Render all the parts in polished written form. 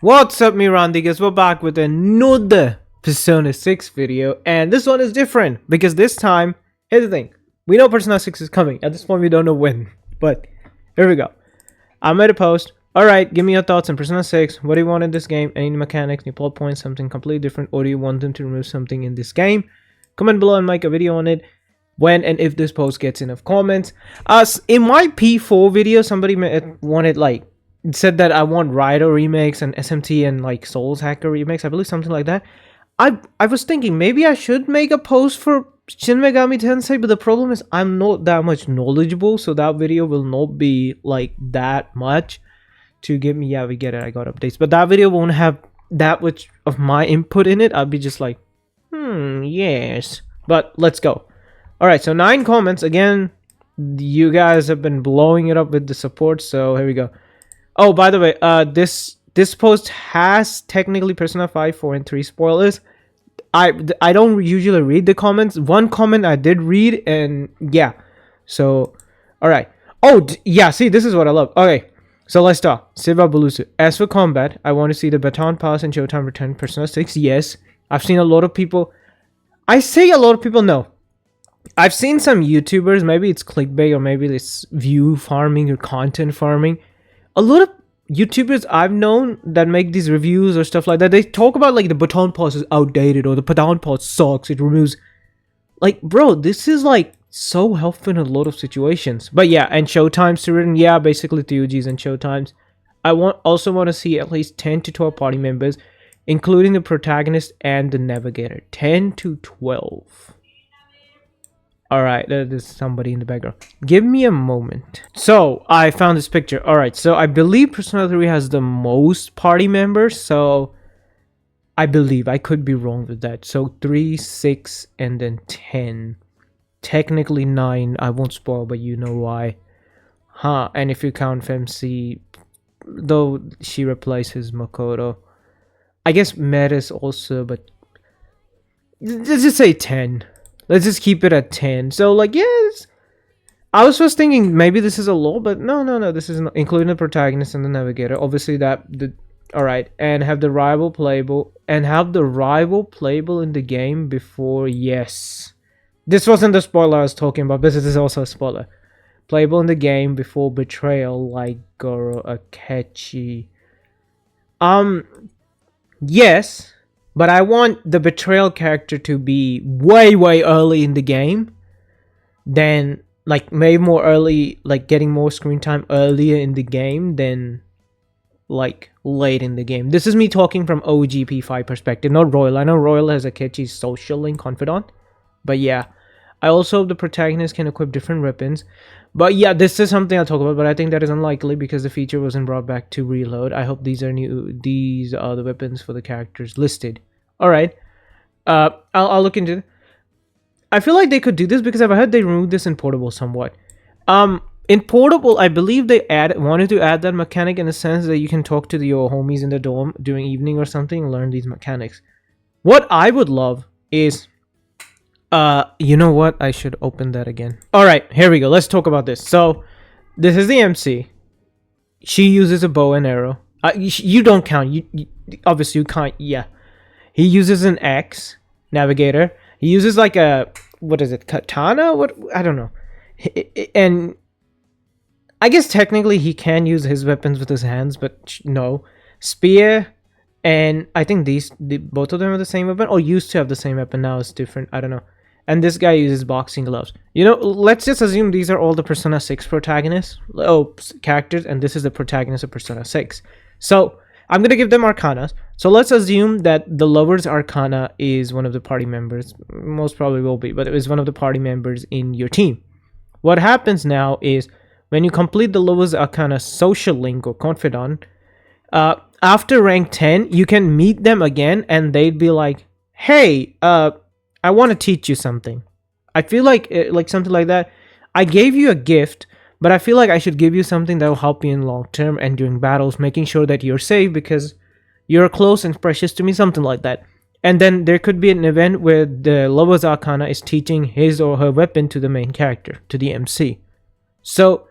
What's up, Mirandigas? We're back with another Persona 6 video, and this one is different because this time, here's the thing. We know Persona 6 is coming. At this point, we don't know when, but here we go. I made a post. Alright, give me your thoughts on Persona 6. What do you want in this game? Any mechanics, new plot points, something completely different, or do you want them to remove something in this game? Comment below and make a video on it when and if this post gets enough comments. In my P4 video, somebody wanted said that I want Rider remakes and SMT and like Souls Hacker remakes. I believe something like that. I was thinking maybe I should make a post for Shin Megami Tensei, but the problem is I'm not that much knowledgeable, so that video will not be like that much to give me. Yeah, we get it. I got updates, but that video won't have that much of my input in it. I'll be just like, yes. But let's go. All right, so 9 comments again. You guys have been blowing it up with the support, so here we go. Oh, by the way, this post has technically Persona 5, 4, and 3 spoilers. I don't usually read the comments. One comment I did read, and yeah. So, all right. Oh, yeah, see, this is what I love. Okay, so let's talk. Siva Bulusu. As for combat, I want to see the baton pass and Showtime return Persona 6. Yes. I've seen a lot of people. I say a lot of people no. I've seen some YouTubers, maybe it's clickbait or maybe it's view farming or content farming. A lot of YouTubers I've known that make these reviews or stuff like that, they talk about like the baton pass is outdated or the baton pass sucks, it removes. Like, bro, this is like so helpful in a lot of situations. But yeah, and showtimes to written, yeah, basically TUGs and showtimes. I also want to see at least 10 to 12 party members, including the protagonist and the navigator. 10 to 12. Alright, there's somebody in the background. Give me a moment. So, I found this picture. Alright, so I believe Persona 3 has the most party members. So, I believe. I could be wrong with that. So, 3, 6, and then 10. Technically 9. I won't spoil, but you know why. Huh, and if you count FMC, though she replaces Makoto. I guess Metis also, but let's just say 10. Let's just keep it at 10. So, like, yes. I was just thinking maybe this is a law, but no. This is not, including the protagonist and the navigator. Obviously, alright. And have the rival playable. And have the rival playable in the game before. Yes. This wasn't the spoiler I was talking about. This is also a spoiler. Playable in the game before betrayal, like Goro Akechi. Yes. But I want the betrayal character to be way early in the game. Than, like, maybe more early, like, getting more screen time earlier in the game than, like, late in the game. This is me talking from OG P5 perspective, not Royal. I know Royal has Akechi's social link confidant. But yeah, I also hope the protagonist can equip different weapons. But yeah, this is something I'll talk about, but I think that is unlikely because the feature wasn't brought back to reload. I hope these are new. These are the weapons for the characters listed. Alright. I'll look into it. I feel like they could do this because I've heard they removed this in Portable somewhat. In Portable, I believe they wanted to add that mechanic in the sense that you can talk to your homies in the dorm during evening or something and learn these mechanics. What I would love is... you know what? I should open that again. Alright, here we go. Let's talk about this. So, this is the MC. She uses a bow and arrow. You don't count. You obviously, you can't. Yeah. He uses an axe navigator. He uses like a, what is it, katana? What? I don't know. And I guess technically he can use his weapons with his hands, but no. Spear, and I think both of them are the same weapon, or used to have the same weapon. Now it's different. I don't know. And this guy uses boxing gloves. You know, let's just assume these are all the Persona 6 protagonists. Characters, and this is the protagonist of Persona 6. So, I'm going to give them arcanas. So let's assume that the lover's arcana is one of the party members. Most probably will be, but it is one of the party members in your team. What happens now is when you complete the lover's arcana social link or confidant, after rank 10, you can meet them again and they'd be like, hey, I want to teach you something. I feel like something like that. I gave you a gift, but I feel like I should give you something that will help you in long term and during battles, making sure that you're safe because you're close and precious to me, something like that. And then there could be an event where the Lover's Arcana is teaching his or her weapon to the main character, to the MC. So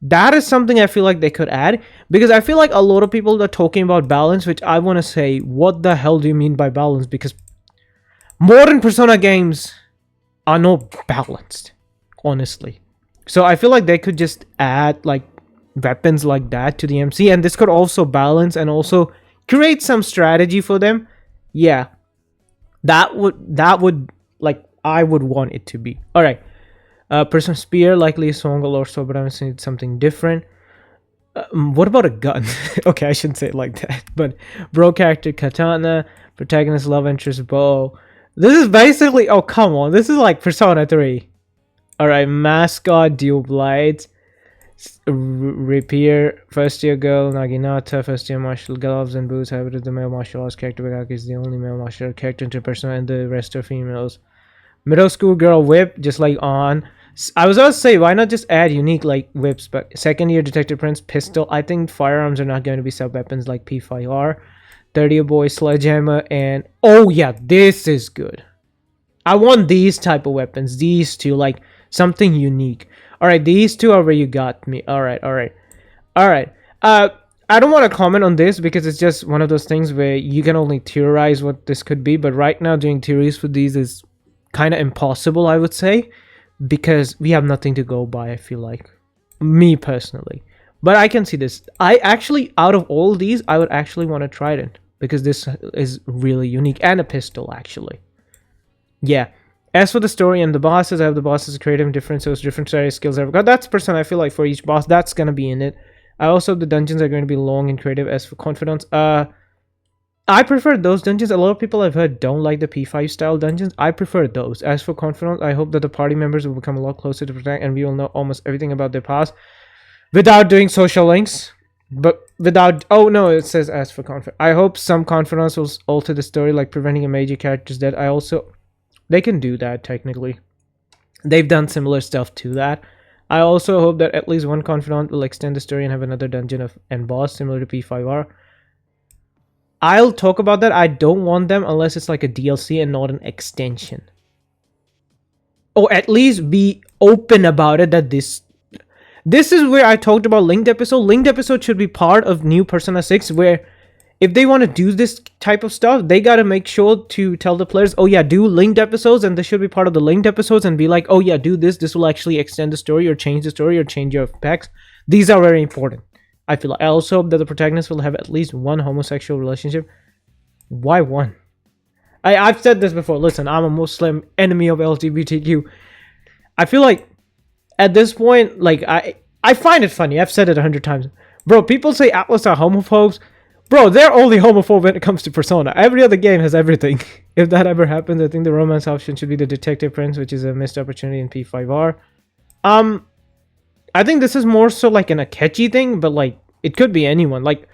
That is something I feel like they could add, because I feel like a lot of people are talking about balance, which I want to say, what the hell do you mean by balance? Because modern Persona games are not balanced, honestly. So I feel like they could just add like weapons like that to the MC, and this could also balance and also create some strategy for them. Yeah, that would like, I would want it to be. All right. Person spear, likely song or so, but I'm saying something different. What about a gun? Okay, I shouldn't say it like that. But bro character katana, protagonist love interest bow. This is basically, oh come on, this is like Persona 3. All right, mascot dual blades, rapier, first year girl Naginata, first year martial gloves and boots. However, the male martial arts character Megami is the only male martial arts character in Persona, and the rest are females. Middle school girl whip, just like on. I was about to say, why not just add unique like whips? But second year detective prince pistol. I think firearms are not going to be sub weapons like P5R. Third year boy sledgehammer, and oh yeah, this is good. I want these type of weapons. These two, like something unique. All right, these two are where you got me. All right. I don't want to comment on this because it's just one of those things where you can only theorize what this could be. But right now, doing theories for these is kind of impossible, I would say, because we have nothing to go by, I feel like, me personally. But I can see this. I actually, out of all these, I would actually want a trident, because this is really unique, and a pistol actually. Yeah. As for the story and the bosses, I have the bosses creative different, so it's different story skills I've got. That's percent I feel like for each boss, that's gonna be in it. I also, the dungeons are going to be long and creative. As for confidants, I prefer those dungeons. A lot of people I've heard don't like the P5 style dungeons. I prefer those. As for confidants, I hope that the party members will become a lot closer to Protect, and we will know almost everything about their past without doing social links. But without, oh no, it says as for confidant. I hope some confidants will alter the story, like preventing a major character's death. They can do that technically. They've done similar stuff to that. I also hope that at least one confidant will extend the story and have another dungeon and boss similar to P5R. I'll talk about that. I don't want them unless it's like a DLC and not an extension. Or at least be open about it, that this is where I talked about linked episode. Linked episode should be part of new Persona 6, where if they want to do this type of stuff, they got to make sure to tell the players, oh yeah, do linked episodes, and this should be part of the linked episodes, and be like, oh yeah, do this. This will actually extend the story or change the story or change your effects. These are very important. I feel like. I also hope that the protagonist will have at least one homosexual relationship. Why one? I've said this before. Listen, I'm a Muslim, enemy of LGBTQ. I feel like at this point, like I find it funny. I've said it 100 times. Bro, people say ATLUS are homophobes. Bro, they're only homophobe when it comes to Persona. Every other game has everything. If that ever happens, I think the romance option should be the detective prince, which is a missed opportunity in P5R. I think this is more so like an Akechi thing, but like it could be anyone. Like,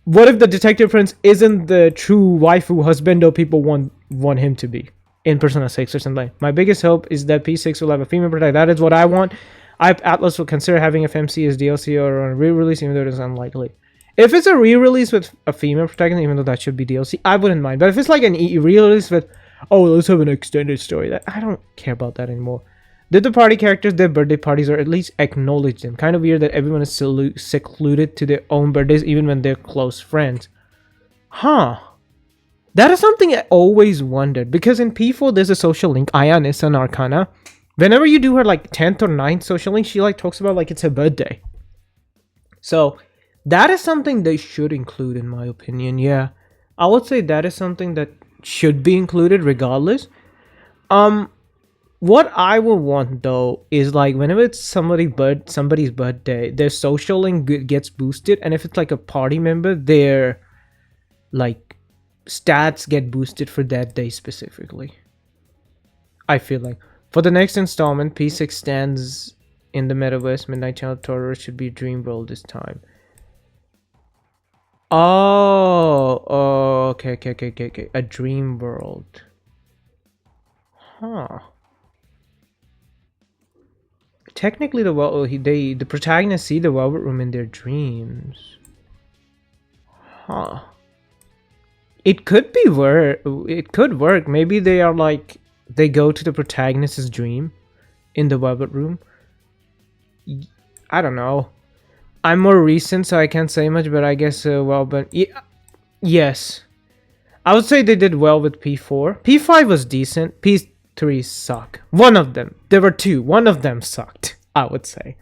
what if the detective prince isn't the true waifu husbando people want him to be in Persona 6 or something? My biggest hope is that P6 will have a female protagonist. That is what I want. ATLUS will consider having FMC as DLC or a re-release, even though it is unlikely. If it's a re-release with a female protagonist, even though that should be DLC, I wouldn't mind. But if it's like an re-release with, oh, let's have an extended story, that I don't care about that anymore. Did the party characters their birthday parties, or at least acknowledge them? Kind of weird that everyone is secluded to their own birthdays, even when they're close friends. Huh. That is something I always wondered, because in P4 there's a social link, Ayanis and Arcana. Whenever you do her like 10th or 9th social link, she like talks about like it's her birthday. So that is something they should include, in my opinion. Yeah, I would say that is something that should be included regardless. What I would want though is like whenever it's somebody's birthday, their social link gets boosted, and if it's like a party member, their like stats get boosted for that day specifically. I feel like for the next installment, P6 stands in the metaverse. Midnight Channel Tower should be Dream World this time. Oh, okay. A dream world. Huh. Technically, the protagonists see the Velvet Room in their dreams. Huh. It could be it could work. Maybe they are like, they go to the protagonist's dream in the Velvet Room. I don't know. I'm more recent, so I can't say much, but I guess, well, but yes. I would say they did well with P4. P5 was decent. P3 suck. One of them. There were two. One of them sucked, I would say.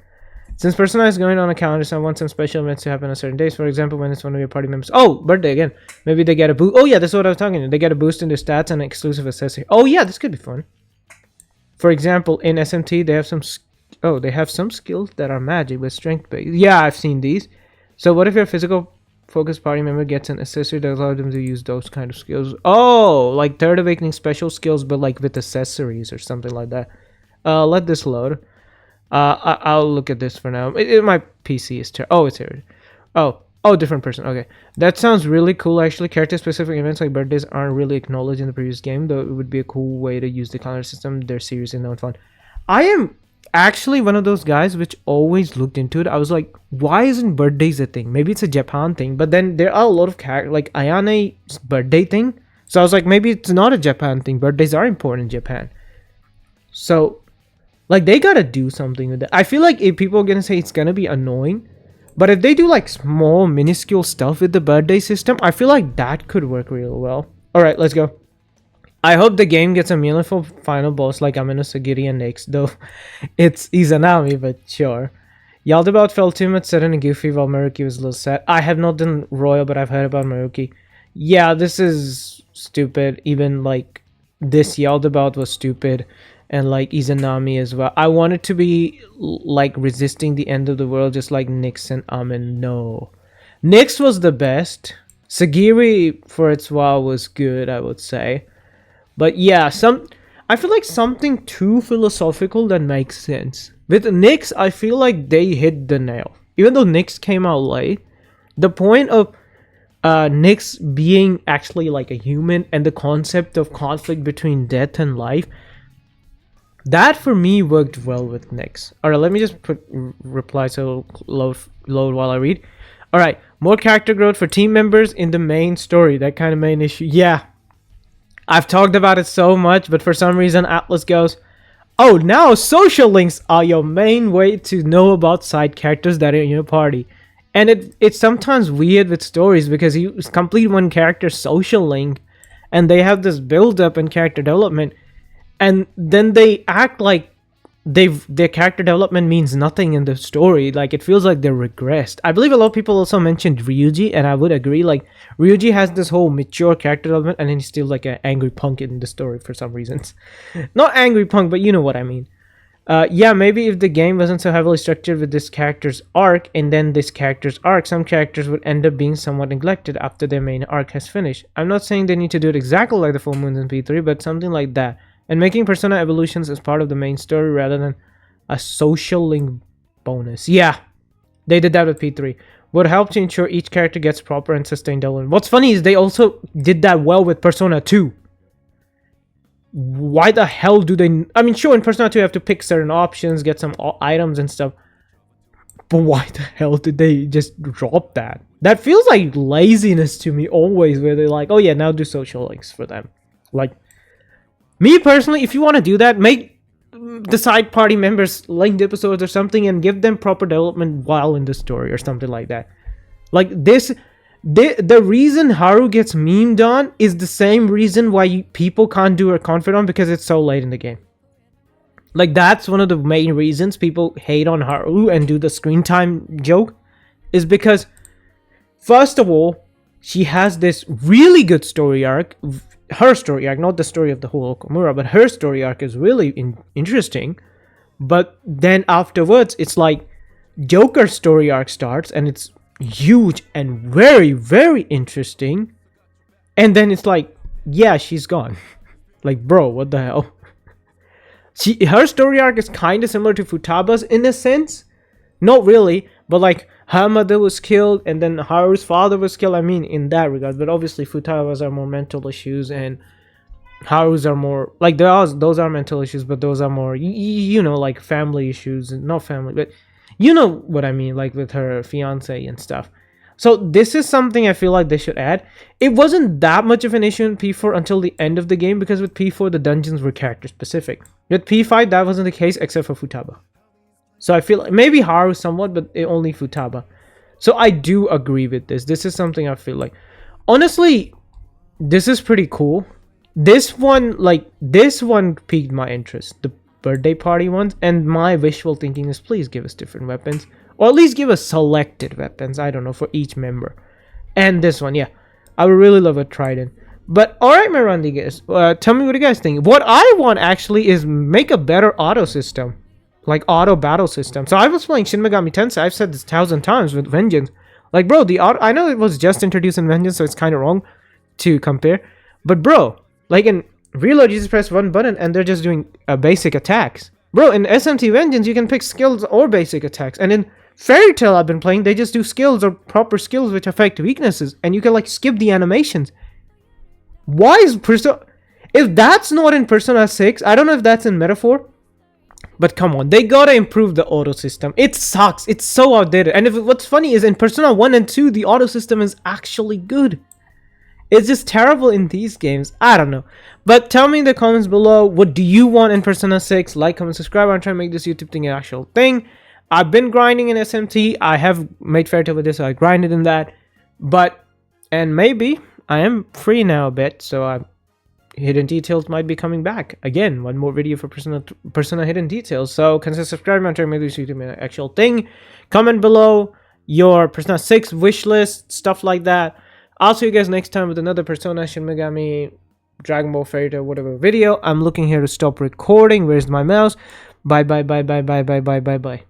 Since Persona is going on a calendar, so I want some special events to happen on certain days. For example, when it's one of your party members. Oh, birthday again. Maybe they get a boost. Oh, yeah, that's what I was talking about. They get a boost in their stats and exclusive accessory. Oh, yeah, this could be fun. For example, in SMT, they have some... Oh, they have some skills that are magic with strength based. Yeah, I've seen these. So what if your physical focused party member gets an accessory that allows them to use those kind of skills? Oh, like Third Awakening special skills, but like with accessories or something like that. Let this load. I'll look at this for now. My PC is oh, it's here. Oh, different person. Okay, that sounds really cool. Actually, character-specific events like birthdays aren't really acknowledged in the previous game, though it would be a cool way to use the calendar system. They're serious and not fun. I am actually one of those guys which always looked into it. I was like, why isn't birthdays a thing? Maybe it's a Japan thing, but then there are a lot of characters like Ayane's birthday thing. So I was like, maybe it's not a Japan thing. Birthdays are important in Japan. So, like, they gotta do something with it. I feel like if people are gonna say it's gonna be annoying, but if they do like small, minuscule stuff with the birthday system, I feel like that could work real well. Alright, let's go. I hope the game gets a meaningful final boss like Amino Sagiri and Nyx, though it's Izanami, but sure. Yaldabaoth felt too much sudden and goofy while Maruki was a little sad. I have not done Royal, but I've heard about Maruki. Yeah, this is stupid. Even like this Yaldabaoth was stupid. And like Izanami as well. I wanted to be like resisting the end of the world just like Nyx and Amin. No. Nyx was the best. Sagiri for its while was good, I would say. But yeah, I feel like something too philosophical that makes sense. With Nyx, I feel like they hit the nail. Even though Nyx came out late, the point of Nyx being actually like a human and the concept of conflict between death and life, that for me worked well with Nyx. Alright, let me just put reply so load while I read. Alright, more character growth for team members in the main story. That kind of main issue. Yeah. I've talked about it so much, but for some reason ATLUS goes, oh, now social links are your main way to know about side characters that are in your party. And it's sometimes weird with stories because you complete one character's social link and they have this build up and character development, and then they act like their character development means nothing in the story. Like, it feels like they're regressed. I believe a lot of people also mentioned Ryuji, and I would agree. Like, Ryuji has this whole mature character development, and then he's still like an angry punk in the story for some reasons. Not angry punk, but you know what I mean. Yeah, maybe if the game wasn't so heavily structured with this character's arc and then this character's arc, some characters would end up being somewhat neglected after their main arc has finished. I'm not saying they need to do it exactly like the Full Moons in P3, but something like that. And making Persona evolutions as part of the main story rather than a social link bonus. Yeah, they did that with P3. Would help to ensure each character gets proper and sustained development. What's funny is they also did that well with Persona 2. Why the hell do they... I mean, sure, in Persona 2 you have to pick certain options, get some items and stuff. But why the hell did they just drop that? That feels like laziness to me always, where they're like, oh yeah, now do social links for them. Like... Me personally, if you want to do that, make the side party members linked episodes or something and give them proper development while in the story or something like that. Like this, the reason Haru gets memed on is the same reason why people can't do a confidant, because it's so late in the game. Like, that's one of the main reasons people hate on Haru and do the screen time joke, is because, first of all, she has this really good story arc. Her story arc, not the story of the whole Okamura, but her story arc is really interesting. But then afterwards, it's like Joker's story arc starts and it's huge and very, very interesting. And then it's like, yeah, she's gone. Like, bro, what the hell? Her story arc is kind of similar to Futaba's in a sense. Not really, but like her mother was killed and then Haru's father was killed. I mean, in that regard. But obviously Futaba's are more mental issues and Haru's are more like those are mental issues, but those are more you know, like family issues. Not family, but you know what I mean, like with her fiance and stuff. So this is something I feel like they should add. It wasn't that much of an issue in P4 until the end of the game, because with P4 the dungeons were character specific. With P5 that wasn't the case except for Futaba. So I feel like maybe Haru somewhat, but only Futaba. So I do agree with this. This is something I feel like. Honestly, this is pretty cool. This one piqued my interest. The birthday party ones. And my wishful thinking is, please give us different weapons. Or at least give us selected weapons. I don't know, for each member. And this one, yeah. I would really love a trident. But alright, my Randigas. Tell me what you guys think. What I want actually is make a better auto system. Like auto battle system. So I was playing Shin Megami Tensei. I've said this 1,000 times with Vengeance. Like, bro, the auto, I know it was just introduced in Vengeance, so it's kind of wrong to compare. But bro, like in Reload, you just press one button and they're just doing basic attacks. Bro, in SMT Vengeance, you can pick skills or basic attacks. And in Fairy Tail I've been playing, they just do skills or proper skills which affect weaknesses. And you can like skip the animations. Why is Persona... If that's not in Persona 6, I don't know if that's in Metaphor. But come on, they gotta improve the auto system. It sucks. It's so outdated. And what's funny is in Persona 1 and 2, the auto system is actually good. It's just terrible in these games. I don't know. But tell me in the comments below, what do you want in Persona 6? Like, comment, subscribe. I'm trying to make this YouTube thing an actual thing. I've been grinding in SMT. I have made Fairy Tail with this, so I grinded in that. But, and maybe I am free now a bit, so Hidden Details might be coming back. Again, one more video for Persona Hidden Details. So consider subscribing. I'm trying to make this YouTube an actual thing. Comment below your Persona 6 wish list, stuff like that. I'll see you guys next time with another Persona, Shin Megami, Dragon Ball, Fairy Tail, whatever video. I'm looking here to stop recording. Where's my mouse? Bye, bye, bye, bye, bye, bye, bye, bye, bye.